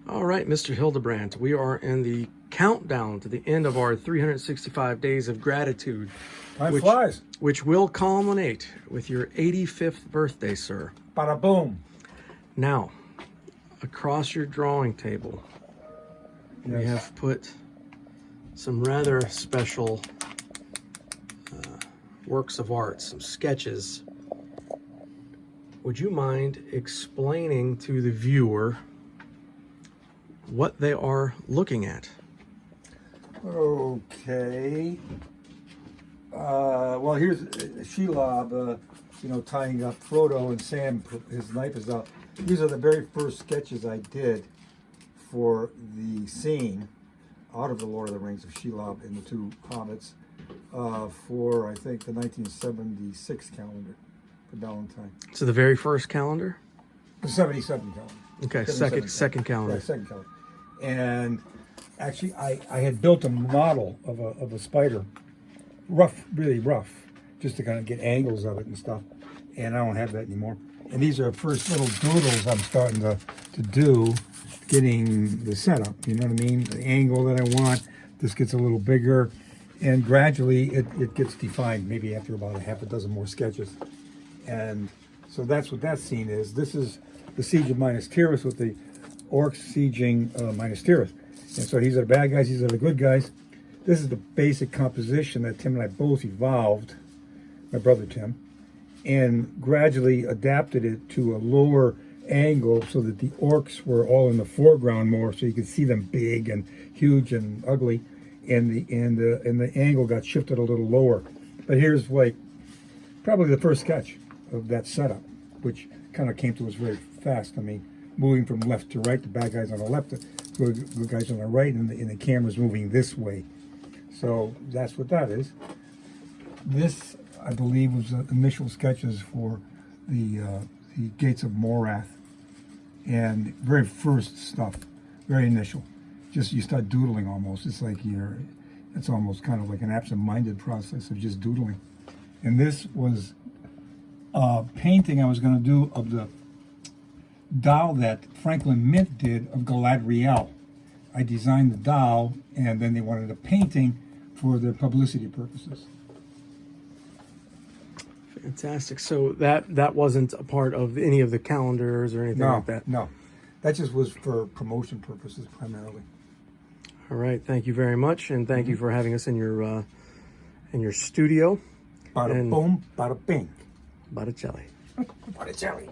All right, Mr. Hildebrandt, we are in the countdown to the end of our 365 days of gratitude. Time flies. Which will culminate with your 85th birthday, sir. Bada boom. Now, across your drawing table, we have put some rather special works of art, some sketches. Would you mind explaining to the viewer what they are looking at? Okay. Well, here's Shelob, tying up Frodo and Sam. His knife is out. These are the very first sketches I did for the scene out of the Lord of the Rings of Shelob and the two hobbits for, I think, the 1976 calendar for Valentine. So the very first calendar? The 77 calendar. Okay, second calendar. Yeah, second calendar. And actually, I had built a model of a spider, rough, really rough, just to kind of get angles of it and stuff. And I don't have that anymore. And these are first little doodles I'm starting to do, getting the setup, you know what I mean? The angle that I want, this gets a little bigger, and gradually it gets defined, maybe after about a half a dozen more sketches. And so that's what that scene is. This is the Siege of Minas Tirith with the orcs sieging Minas Tirith. And so these are the bad guys, these are the good guys. This is the basic composition that Tim and I both evolved, my brother Tim, and gradually adapted it to a lower angle so that the orcs were all in the foreground more, so you could see them big and huge and ugly, and the angle got shifted a little lower. But here's like probably the first sketch of that setup, which kind of came to us very fast. I mean, moving from left to right, the bad guys on the left, the good guys on the right, and the camera's moving this way. So that's what that is. This, I believe, was the initial sketches for the Gates of Morath, and very first stuff, very initial. Just you start doodling almost. It's like it's almost kind of like an absent-minded process of just doodling. And this was a painting I was going to do of the doll that Franklin Mint did of Galadriel. I designed the doll, and then they wanted a painting for their publicity purposes. Fantastic. So that wasn't a part of any of the calendars or anything like that? No. That just was for promotion purposes primarily. All right. Thank you very much, and thank you for having us in your studio. Bada boom, bada bing. Botticelli. Botticelli.